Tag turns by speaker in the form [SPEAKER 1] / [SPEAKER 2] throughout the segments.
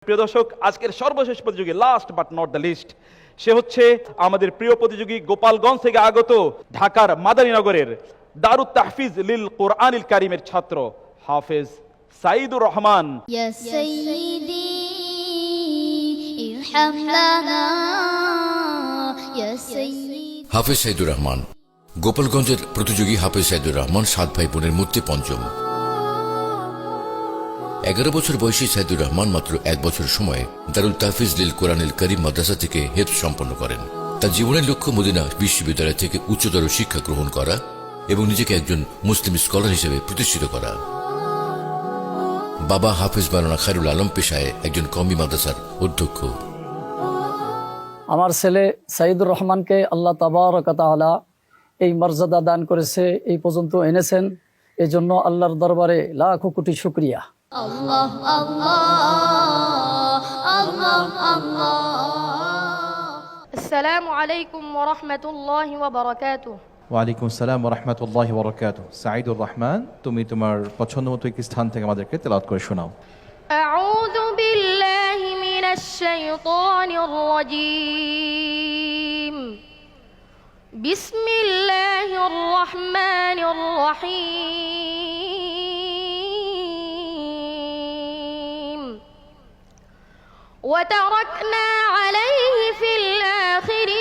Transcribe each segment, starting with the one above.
[SPEAKER 1] প্রিয় দর্শক, আজকের সর্বশেষ প্রতিযোগী, last but not the least, সে হচ্ছে আমাদের প্রিয় প্রতিযোগী গোপালগঞ্জ থেকে আগত ঢাকার মাদারীনগরের দারুত তাহফিজ লিল কোরআনিল কারিমের ছাত্র হাফেজ সাইদুর রহমান।
[SPEAKER 2] ইয়া সাইয়্যিদি ইরহাম লানা ইয়া সাইয়্যিদি।
[SPEAKER 3] হাফেজ সাইদুর রহমান গোপালগঞ্জের প্রতিযোগী। হাফেজ সাইদুর রহমান 7 ভাই বোনের মধ্যে পঞ্চম। 11 বছর বয়সী সাইদুর রহমান মাত্র 1 বছর সময়ে দারুল তাহফিজ লিল কোরআনিল কারিম মাদ্রাসা থেকে হেফজ সম্পন্ন করেন। তার জীবনের লক্ষ্য মদিনা বিশ্ববিদ্যালয় থেকে উচ্চতর শিক্ষা গ্রহণ করা এবং নিজেকে একজন মুসলিম স্কলার হিসেবে প্রতিষ্ঠিত করা। বাবা হাফেজ মাওলানা খায়রুল আলম পেশায় একজন কওমি মাদ্রাসার অধ্যক্ষ।
[SPEAKER 4] আমার ছেলে সাইদুর রহমানকে আল্লাহ তাবারক ওয়া তাআলা এই মর্যাদা দান করেছে, এই পর্যন্ত এনেছেন, এজন্য আল্লাহর দরবারে লাখো কোটি শুকরিয়া।
[SPEAKER 2] আল্লাহ আল্লাহ আল্লাহ আল্লাহ।
[SPEAKER 5] আসসালামু আলাইকুম ওয়া রাহমাতুল্লাহি ওয়া বারাকাতুহু।
[SPEAKER 6] ওয়ালাইকুম আসসালাম ওয়া রাহমাতুল্লাহি ওয়া বারাকাতুহু। সাইদুর রহমান, তুমি তোমার পছন্দমতো একটি স্থান থেকে আমাদেরকে তেলাওয়াত করে শোনাও।
[SPEAKER 5] আউযু বিল্লাহি মিনাশ শাইতানির রাজীম। বিসমিল্লাহির রহমানির রহিম। ওয়া তারাকনা আলাইহি ফিল আখিরিন।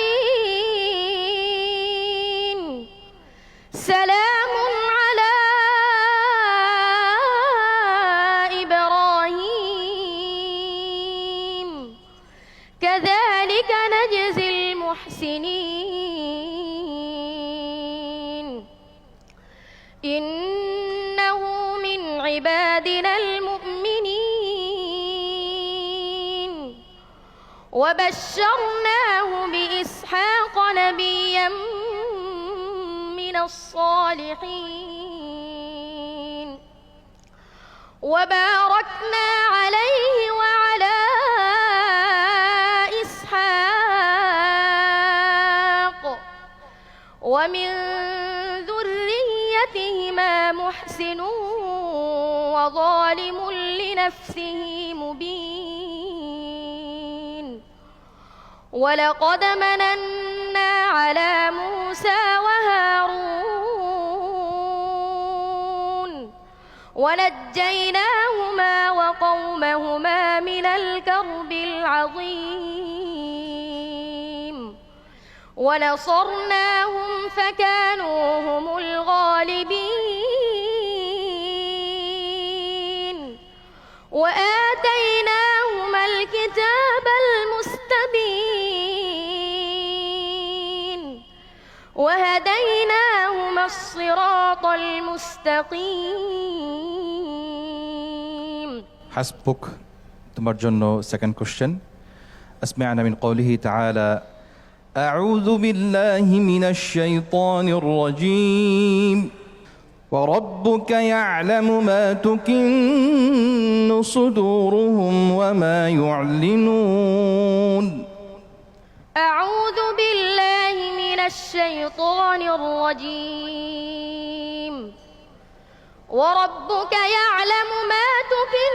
[SPEAKER 5] সালামুন আলা ইব্রাহিম। কাযালিকা নাজজিল মুহসিনিন। ইন্নাহু মিন ইবাদিনাল মুমিনিন। وبشرناه بإسحاق نبيا من الصالحين. وباركنا عليه وعلى إسحاق ومن ذريتهما محسن وظالم لنفسه مبين. ولقد مننا على موسى وهارون ونجيناهما وقومهما من الكرب العظيم. ونصرناهم فكانوا هم الغالبين. وآتيناهما الكتاب المستبين. وهديناهما الصراط المستقيم.
[SPEAKER 6] হাসবুক, তোমার জন্য সেকেন্ড কোশ্চেন। আসমা'না মিন কওলিহি তাআলা আউযু বিল্লাহি মিনাশ শাইতানির রাজীম। وربك يعلم ما تكن صدورهم وما يعلنون.
[SPEAKER 5] أعوذ بالله من الشيطان الرجيم. وربك يعلم ما تكن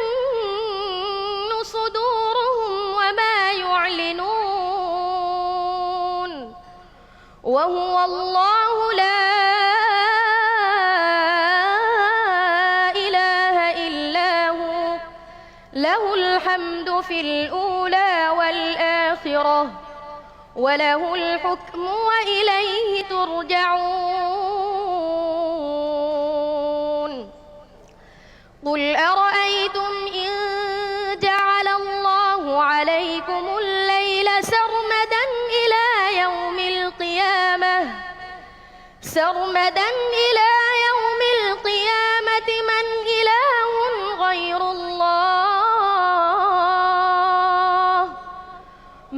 [SPEAKER 5] صدورهم وما يعلنون. وهو الله لا إله إلا هو له الحمد في الأولى والآخرة وله الحكم وإليه ترجعون. قل أرأيتم إن جعل الله عليكم الليل سرمدا إلى يوم القيامة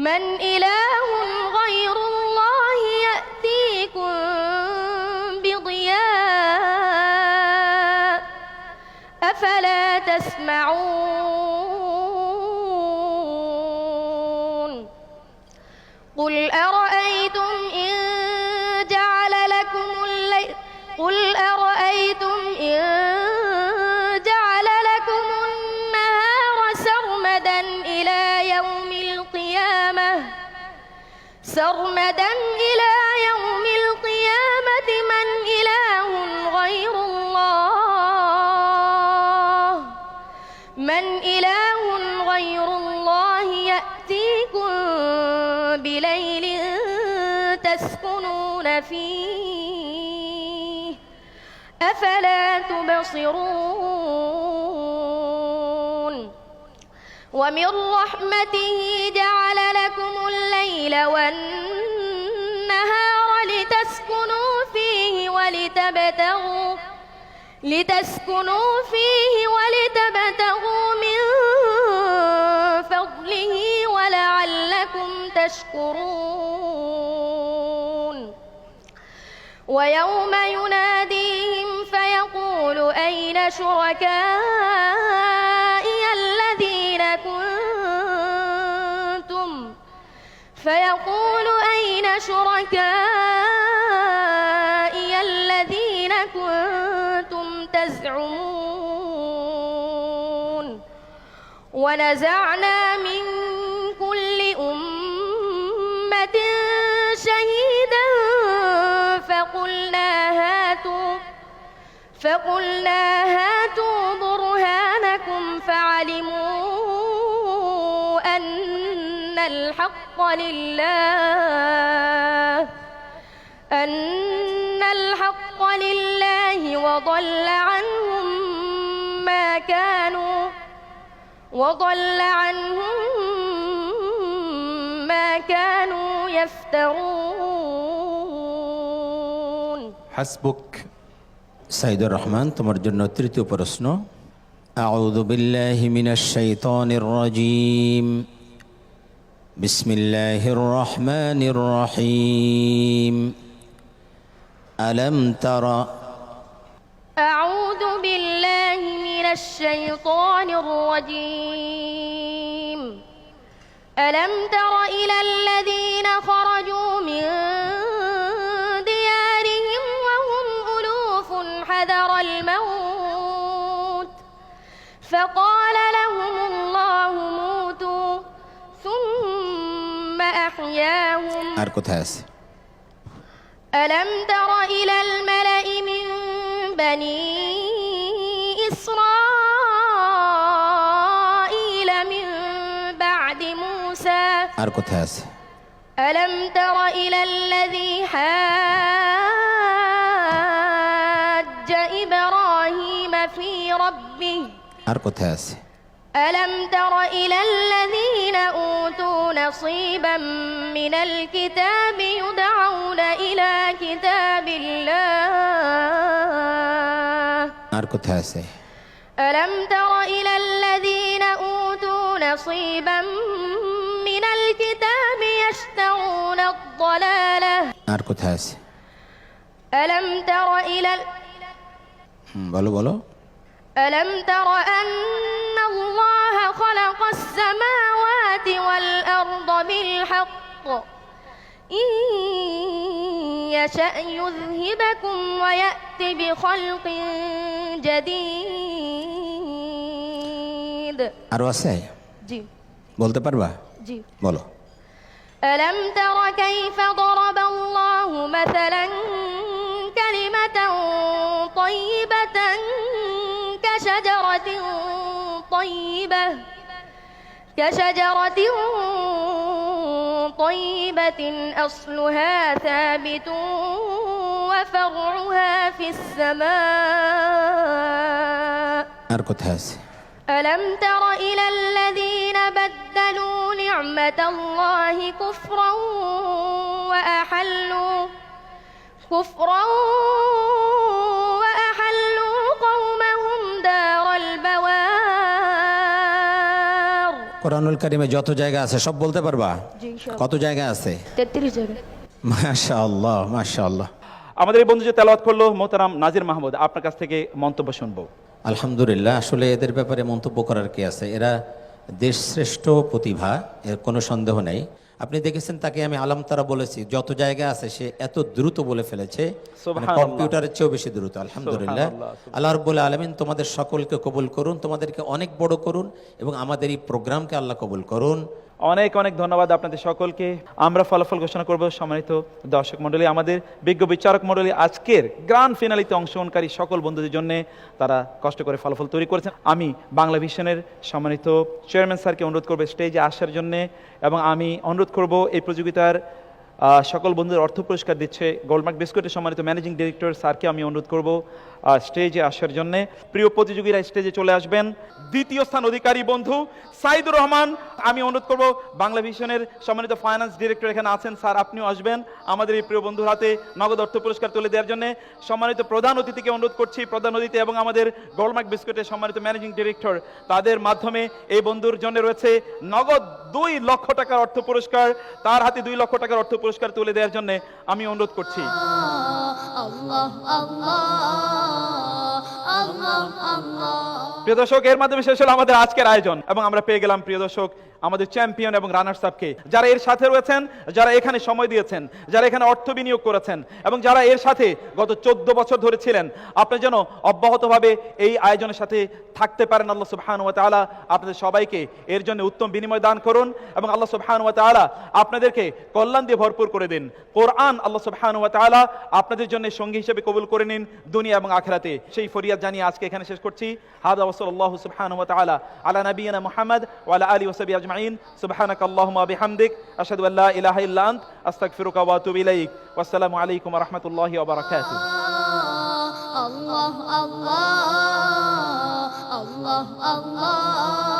[SPEAKER 5] من إله غير الله يأتيكم بضياء أفلا تسمعون. قل أرأيتم إن جعل لكم الليل النهار سرمدا إلى يوم القيامة سرمدا إلى يوم القيامة من إله غير الله من إله غير الله يأتيكم بليل تسكنون فيه أفلا تبصرون ومن رحمته جعل لكم الليل والنهار لتسكنوا فيه ولتبتغوا من فضله ولعلكم تشكرون ويوم يناديهم فيقول أين شركائي الذين كنتم تزعمون ونزعنا من كل أمة شهيدا فقلنا هاتوا برهانكم فعلموا أن الحق لله وضل عنهم ما كانوا يفترون
[SPEAKER 7] হাসবুক সাইদুর রহমান তোমার জন্য তৃতীয় প্রশ্ন আউযু বিল্লাহি মিনাশ শাইতানির রাজীম বিসমিল্লাহির রহমানির রহিম আলাম তারা
[SPEAKER 5] أعوذ بالله من الشيطان الرجيم ألم تر إلى الذين خرجوا من ديارهم وهم ألوف حذر الموت فقال لهم الله موتوا ثم أحياهم
[SPEAKER 7] আর কোথায় আছে
[SPEAKER 5] ألم تر إلى الملأ من بني إسرائيل من بعد موسى
[SPEAKER 7] আর কোথায় আছে
[SPEAKER 5] ألم تر إلى الذي حاج إبراهيم في ربه
[SPEAKER 7] আর কোথায় আছে
[SPEAKER 5] ألم تر إلى الذين أوتوا نصيبا من الكتاب يدعون إلى كتاب الله
[SPEAKER 7] আর কোথায় আছে
[SPEAKER 5] ألم تر إلى الذين أوتوا نصيبا من الكتاب يشترون الضلالة
[SPEAKER 7] আর কোথায় আছে
[SPEAKER 5] ألم تر إلى
[SPEAKER 7] বলো
[SPEAKER 5] ألم تر أن الله خلق السماوات والأرض بالحق إن يشأ يذهبكم ويأتي بخلق جديد
[SPEAKER 7] আরো আছে
[SPEAKER 5] جي
[SPEAKER 7] বলতে পারবা
[SPEAKER 5] جي
[SPEAKER 7] বলো
[SPEAKER 5] ألم تر كيف ضرب الله مثلا كلمة طيبة كشجرة طيبة أصلها ثابت وفرعها في السماء
[SPEAKER 7] আর কোথায় আছে
[SPEAKER 5] ألم تر إلى الذين بدلوا نعمة الله كفرا وأحلوا قومهم دار البوار
[SPEAKER 7] কোরআনুল কারিমে যত জায়গা আছে সব বলতে পারবা
[SPEAKER 5] জি, সব।
[SPEAKER 7] কত জায়গা আছে
[SPEAKER 5] 33 জায়গায়
[SPEAKER 7] মাশাআল্লাহ মাশাআল্লাহ
[SPEAKER 1] আমাদের এই বন্ধু যে তেলাওয়াত করলো মোহতারাম নাজির মাহমুদ, আপনার কাছ থেকে মন্তব্য শুনবো।
[SPEAKER 7] আলহামদুলিল্লাহ, আসলে এদের ব্যাপারে মন্তব্য করার কি আছে, এরা দেশশ্রেষ্ঠ প্রতিভা, এর কোনো সন্দেহ নেই। আপনি দেখেছেন তাকে আমি আলাম তারা বলেছি, যত জায়গায় আছে সে এত দ্রুত বলে ফেলেছে, মানে
[SPEAKER 1] সুবহানাল্লাহ।
[SPEAKER 7] কম্পিউটারের চেয়েও বেশি দ্রুত। আলহামদুলিল্লাহ।
[SPEAKER 1] সুবহানাল্লাহ।
[SPEAKER 7] আল্লাহ রাব্বুল আলামিন তোমাদের সকলকে কবুল করুন, তোমাদেরকে অনেক বড় করুন এবং আমাদের এই প্রোগ্রামকে আল্লাহ কবুল করুন।
[SPEAKER 1] অনেক অনেক ধন্যবাদ আপনাদের সকলকে। আমরা ফলাফল ঘোষণা করব। সম্মানিত দর্শক মণ্ডলী, আমাদের বিজ্ঞ বিচারক মণ্ডলী আজকের গ্র্যান্ড ফিনালিতে অংশগ্রহণকারী সকল বন্ধুদের জন্য তারা কষ্ট করে ফলাফল তৈরি করেছেন। আমি বাংলা ভিশনের সম্মানিত চেয়ারম্যান স্যারকে অনুরোধ করব স্টেজে আসার জন্য, এবং আমি অনুরোধ করব এই প্রতিযোগিতার সকল বন্ধুদের অর্থ পুরস্কার দিচ্ছে গোল্ডমার্ক বিস্কুটের সম্মানিত ম্যানেজিং ডিরেক্টর স্যারকে আমি অনুরোধ করব স্টেজে আসার জন্য। প্রিয় প্রতিযোগীরা স্টেজে চলে আসবেন। দ্বিতীয় স্থান অধিকারী বন্ধু সাইদুর রহমান, আমি অনুরোধ করব বাংলা ভিশনের সম্মানিত ফাইন্যান্স ডিরেক্টর এখানে আছেন, স্যার আপনিও আসবেন আমাদের এই প্রিয় বন্ধুর হাতে নগদ অর্থ পুরস্কার তুলে দেওয়ার জন্য। সম্মানিত প্রধান অতিথিকে অনুরোধ করছি, প্রধান অতিথি এবং আমাদের গোল্ডমার্ক বিস্কুটের সম্মানিত ম্যানেজিং ডিরেক্টর, তাদের মাধ্যমে এই বন্ধুর জন্য রয়েছে নগদ 2 লক্ষ টাকার অর্থ পুরস্কার। তার হাতে 2 লক্ষ টাকার অর্থ পুরস্কার তুলে দেওয়ার জন্য আমি অনুরোধ করছি।
[SPEAKER 2] আল্লাহ আল্লাহ আল্লাহ আল্লাহ।
[SPEAKER 1] প্রিয় দর্শক, এর মাধ্যমে শেষ হলো আমাদের আজকের আয়োজন এবং আমরা পেয়ে গেলাম প্রিয় দর্শক আমাদের চ্যাম্পিয়ন এবং রানার্স আপকে, যারা এর সাথে রয়েছেন, যারা এখানে সময় দিয়েছেন, যারা এখানে অর্থ বিনিয়োগ করেছেন এবং যারা এর সাথে গত 14 বছর ধরে ছিলেন। আপনি যেন অব্যাহতভাবে এই আয়োজনের সাথে থাকতে পারেন। আল্লাহ সুবহানাহু ওয়া তাআলা আপনাদের সবাইকে এর জন্য উত্তম বিনিময় দান করুন এবং আল্লাহ সুবহানাহু ওয়া তাআলা আপনাদেরকে কল্যাণ দিয়ে ভরপুর করে দিন। কোরআন আল্লাহ সুবহানাহু ওয়া তাআলা আপনাদের জন্য সঙ্গী হিসেবে কবুল করে নিন দুনিয়া এবং আখিরাতে। সেই ফরিয়াদ জানিয়ে আজকে এখানে শেষ করছি। হাদা ওয়া সাল্লাল্লাহু সুবহানাহু ওয়া তাআলা আলা নাবিয়িনা মুহাম্মদ ওয়া আলা আলিহি ওয়া সাহবিহি আজমাইন। সুবহানাকা আল্লাহুম্মা ওয়া বিহামদিক আশহাদু আল্লা ইলাহা ইল্লা আন্ত আস্তাগফিরুকা ওয়া আতুবু ইলাইক। ওয়াসসালামু আলাইকুম ওয়া রাহমাতুল্লাহি ওয়া বারাকাতুহু।
[SPEAKER 2] আল্লাহ আল্লাহ আল্লাহ আল্লাহ।